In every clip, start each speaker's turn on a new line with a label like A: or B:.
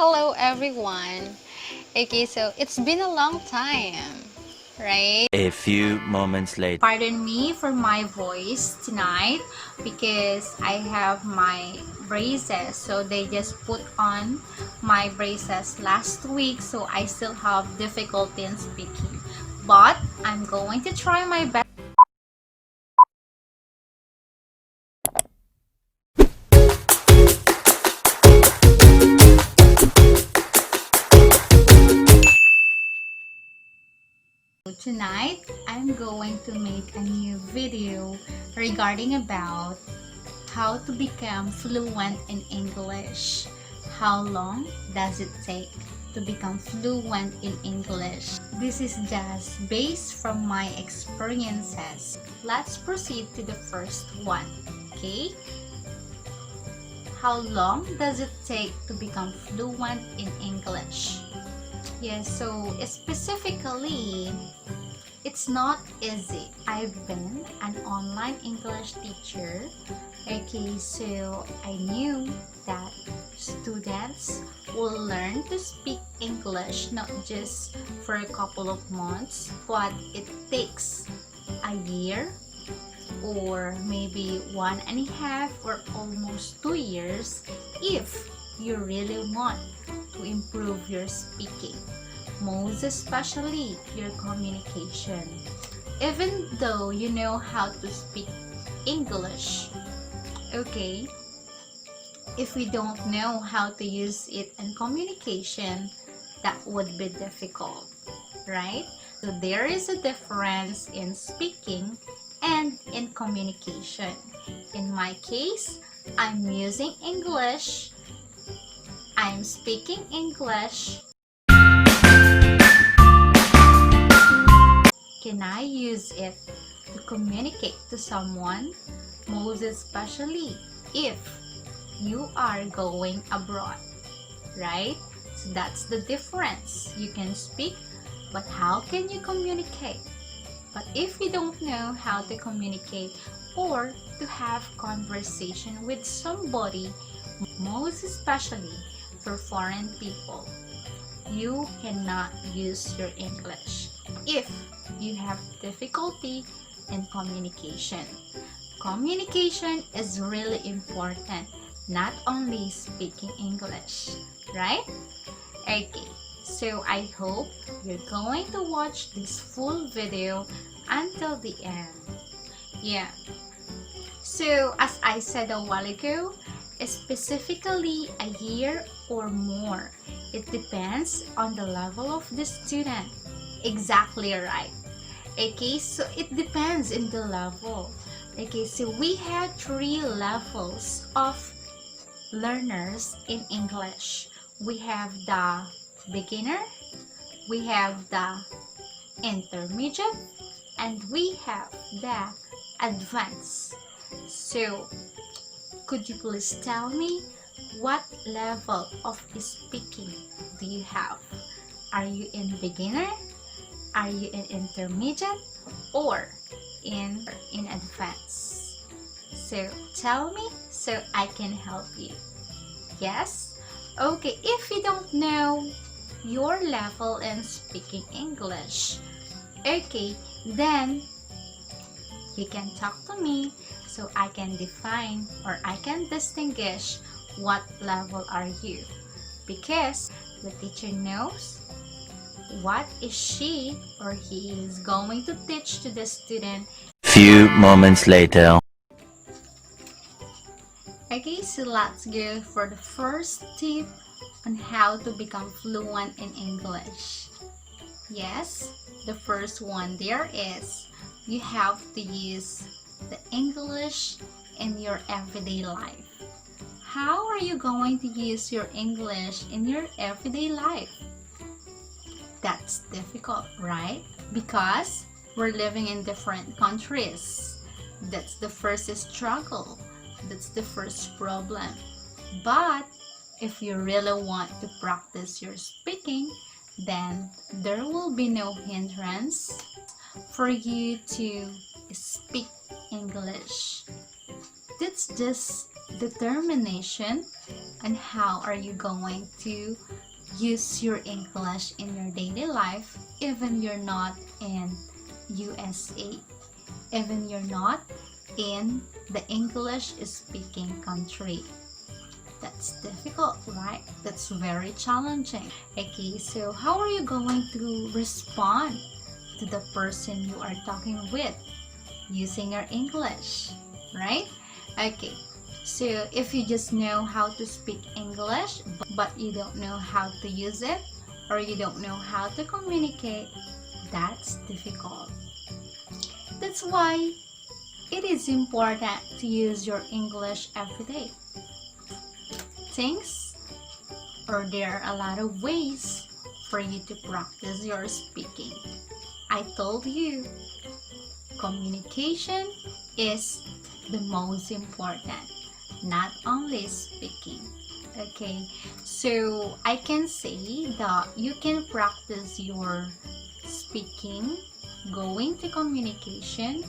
A: Hello everyone. Okay, so it's been a long time, right?
B: A few moments later.
C: Pardon me for my voice tonight because I have my braces. So they just put on my braces last week, so I still have difficulty in speaking. But I'm going to try my best. Tonight, I'm going to make a new video regarding about how to become fluent in English. How long does it take to become fluent in English? This is just based from my experiences. Let's proceed to the first one. Okay? How long does it take to become fluent in English? Yes, so specifically, it's not easy. I've been an online English teacher. Okay, so I knew that students will learn to speak English not just for a couple of months, but it takes a year or maybe 1.5 or almost 2 years if you really want to improve your speaking, most especially your communication. Even though you know how to speak English, okay, if we don't know how to use it in communication, that would be difficult, right? So there is a difference in speaking and in communication. In my case, I'm using English, I'm speaking English. Can I use it to communicate to someone, most especially if you are going abroad, right? So that's the difference. You can speak, but how can you communicate? But if you don't know how to communicate or to have conversation with somebody, most especially for foreign people, you cannot use your English if you have difficulty in communication. Communication is really important, not only speaking English, right? Okay, so I hope you're going to watch this full video until the end. Yeah, so as I said a while ago, specifically a year or more. It depends on the level of the student. Exactly right. Okay, so it depends in the level. Okay, so we have 3 levels of learners in English. We have the beginner, we have the intermediate, and we have the advanced. So, could you please tell me what level of speaking do you have? Are you in beginner? Are you in intermediate? Or in advanced? So tell me so I can help you. Yes? Okay, if you don't know your level in speaking English, okay, then you can talk to me so I can define or I can distinguish what level are you, because the teacher knows what is she or he is going to teach to the student.
B: Few moments later.
C: Okay, so let's go for the first tip on how to become fluent in English. Yes, the first one there is you have to use the English in your everyday life. How are you going to use your English in your everyday life? That's difficult, right? Because we're living in different countries. That's the first struggle. That's the first problem. But if you really want to practice your speaking, then there will be no hindrance for you to speak English. That's just determination on how are you going to use your English in your daily life, even you're not in USA, even you're not in the English speaking country. That's difficult, right? That's very challenging. Okay, so how are you going to respond to the person you are talking with using your English, right? Okay, so if you just know how to speak English but you don't know how to use it, or you don't know how to communicate, that's difficult. That's why it is important to use your English every day. Things, or there are a lot of ways for you to practice your speaking. I told you, communication is the most important, not only speaking. Okay, so I can say that you can practice your speaking, going to communication,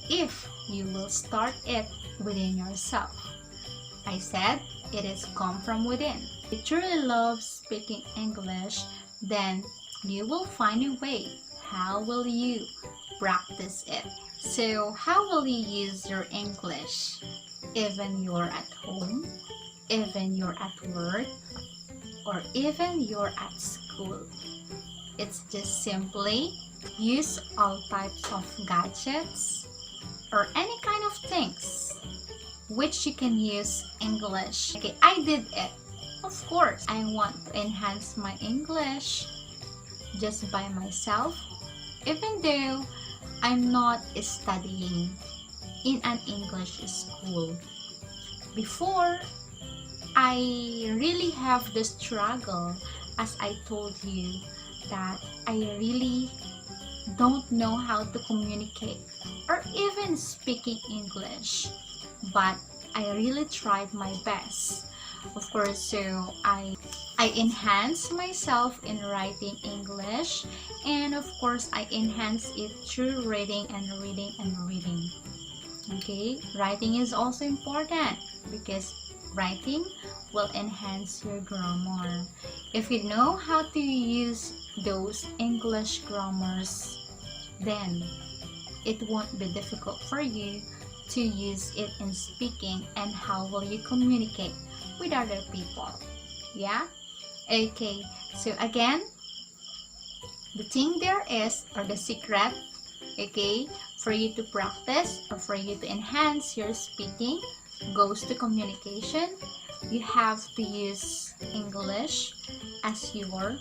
C: if you will start it within yourself. I said it is come from within. If you truly love speaking English, then you will find a way. How will you practice it? So how will you use your English? Even you're at home, even you're at work, or even you're at school. It's just simply use all types of gadgets or any kind of things which you can use English. Okay, I did it. Of course, I want to enhance my English just by myself, even though I'm not studying in an English school. Before, I really have the struggle, as I told you, that I really don't know how to communicate or even speaking English, but I really tried my best. Of course, so I enhance myself in writing English, and of course I enhance it through reading and reading and reading. Okay, writing is also important because writing will enhance your grammar. If you know how to use those English grammars, then it won't be difficult for you to use it in speaking. And how will you communicate with other people? Yeah? Okay, so again, the thing there is, or the secret, okay, for you to practice or for you to enhance your speaking goes to communication. You have to use English as your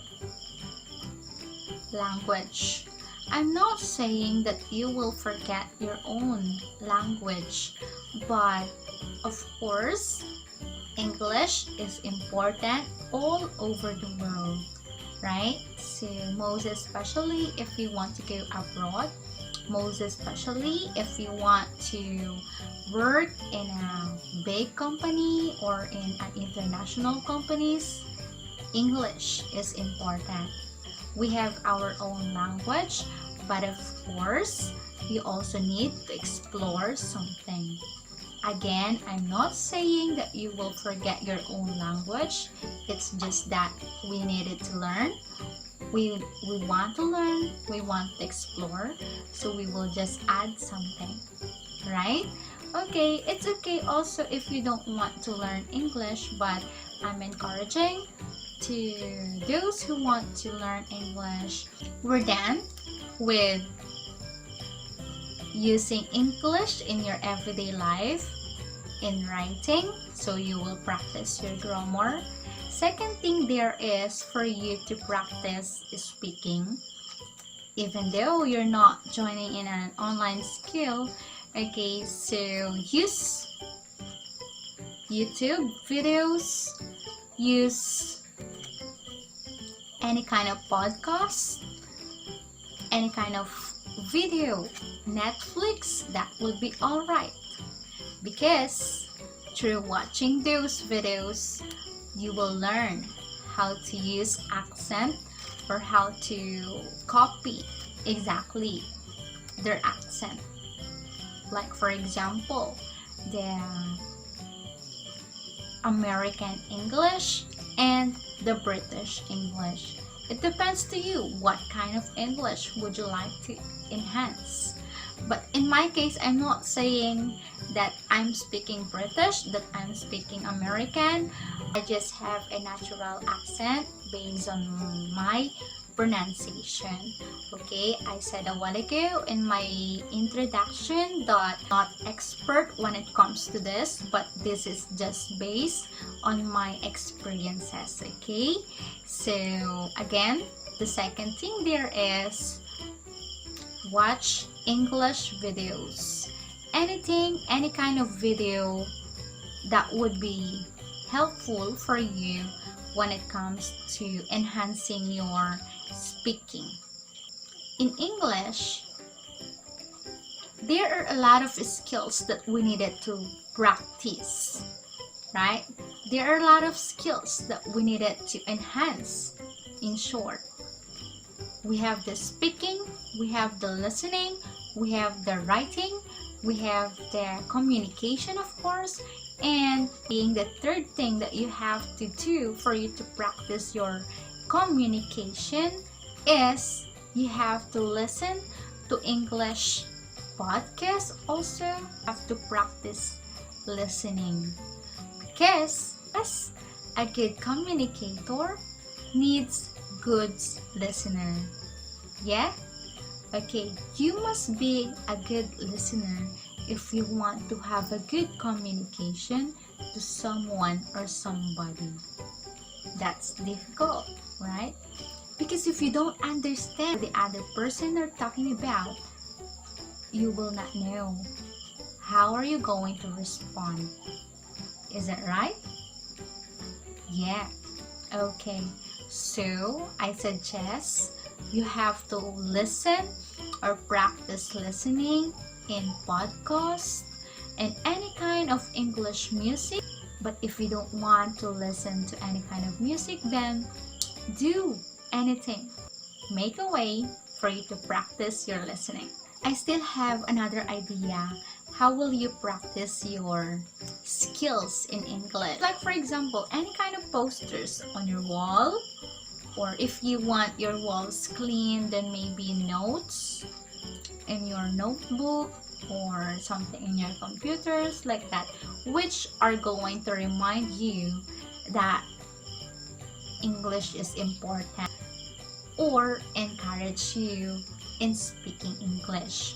C: language. I'm not saying that you will forget your own language, but of course, English is important all over the world, right? So most especially if you want to go abroad, most especially if you want to work in a big company or in an international companies, English is important. We have our own language, but of course, you also need to explore something. Again, I'm not saying that you will forget your own language. It's just that we needed to learn. We want to learn, we want to explore, so we will just add something, right? Okay, it's okay also if you don't want to learn English, but I'm encouraging to those who want to learn English. We're done with using English in your everyday life in writing, so you will practice your grammar. Second thing there is for you to practice speaking. Even though you're not joining in an online skill, okay, so use YouTube videos, use any kind of podcast, any kind of video, Netflix, that would be alright. Because through watching those videos, you will learn how to use accent or how to copy exactly their accent. Like for example, American English and the British English. It depends to you what kind of English would you like to enhance. But in my case, I'm not saying that I'm speaking British, that I'm speaking American. I just have a natural accent based on my pronunciation. Okay, I said a while ago in my introduction that I'm not expert when it comes to this, but this is just based on my experiences. Okay, so again, the second thing there is watch English videos. Anything, any kind of video that would be helpful for you when it comes to enhancing your speaking. In English, there are a lot of skills that we needed to practice, right? There are a lot of skills that we needed to enhance. In short, we have the speaking, we have the listening, we have the writing, we have the communication, of course, and being the third thing that you have to do for you to practice your communication is you have to listen to English podcasts. Also have to practice listening, because as a good communicator needs good listener. Yeah? Okay, you must be a good listener if you want to have a good communication to someone or somebody. That's difficult, right? Because if you don't understand the other person they're talking about, you will not know how are you going to respond. Is that right? Yeah. Okay. So, I suggest you have to listen or practice listening in podcasts and any kind of English music. But if you don't want to listen to any kind of music, then do anything. Make a way for you to practice your listening. I still have another idea. How will you practice your skills in English? Like for example, any kind of posters on your wall, or if you want your walls clean, then maybe notes in your notebook or something in your computers like that, which are going to remind you that English is important or encourage you in speaking English.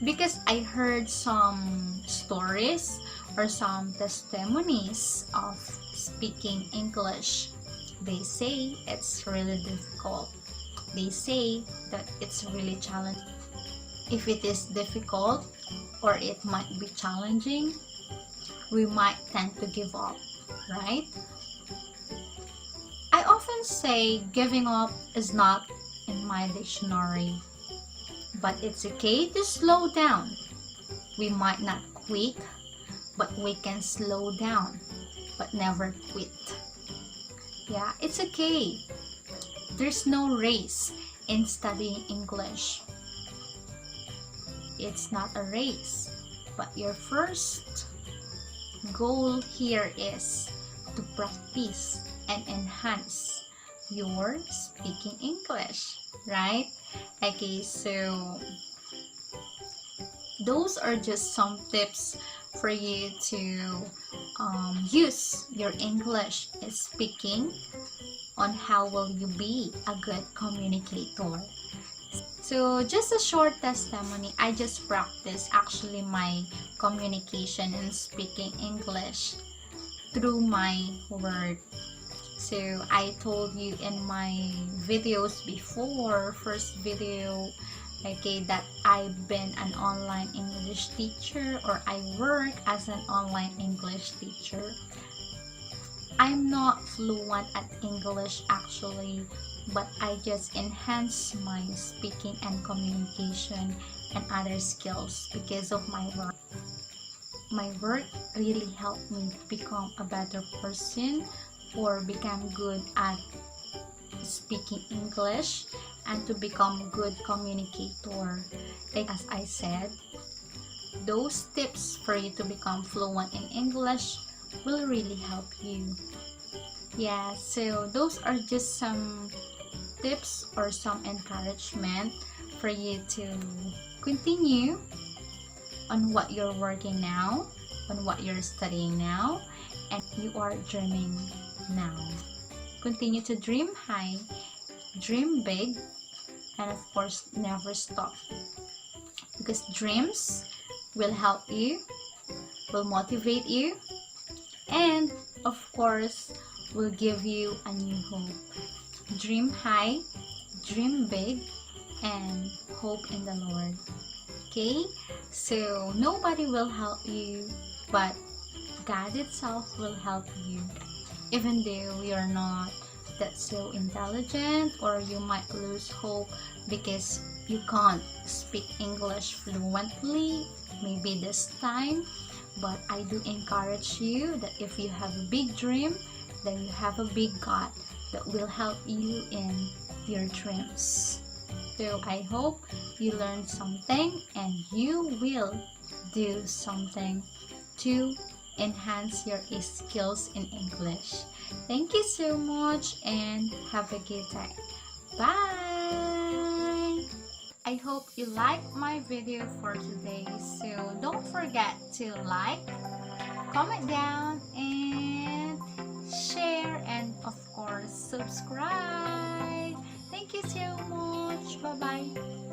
C: Because I heard some stories or some testimonies of speaking English. They say it's really difficult. They say that it's really challenging. If it is difficult or it might be challenging, we might tend to give up, right? I often say giving up is not in my dictionary, but it's okay to slow down. We might not quit, but we can slow down, but never quit. Yeah, it's okay. There's no race in studying English. It's not a race, but your first goal here is to practice and enhance your speaking English, right? Okay, so those are just some tips for you to use your English speaking on how will you be a good communicator. So just a short testimony, I just practiced actually my communication and speaking English through my word. So I told you in my videos before, first video, okay, that I've been an online English teacher, or I work as an online English teacher. I'm not fluent at English actually, but I just enhance my speaking and communication and other skills because of my work. My work really helped me become a better person or become good at speaking English and to become a good communicator. Like as I said, those tips for you to become fluent in English will really help you. Yeah, so those are just some tips or some encouragement for you to continue on what you're working now, on what you're studying now, and you are dreaming now. Continue to dream high, dream big, and of course, never stop. Because dreams will help you, will motivate you, and of course, will give you a new hope. Dream high, dream big, and hope in the Lord. Okay? So, nobody will help you, but God itself will help you. Even though you're not that so intelligent, or you might lose hope because you can't speak English fluently, maybe this time. But I do encourage you that if you have a big dream, then you have a big God that will help you in your dreams. So I hope you learned something and you will do something to enhance your skills in English. Thank you so much and have a good day. Bye! I hope you liked my video for today. So don't forget to like, comment down, and share, and of course subscribe. Thank you so much. Bye bye.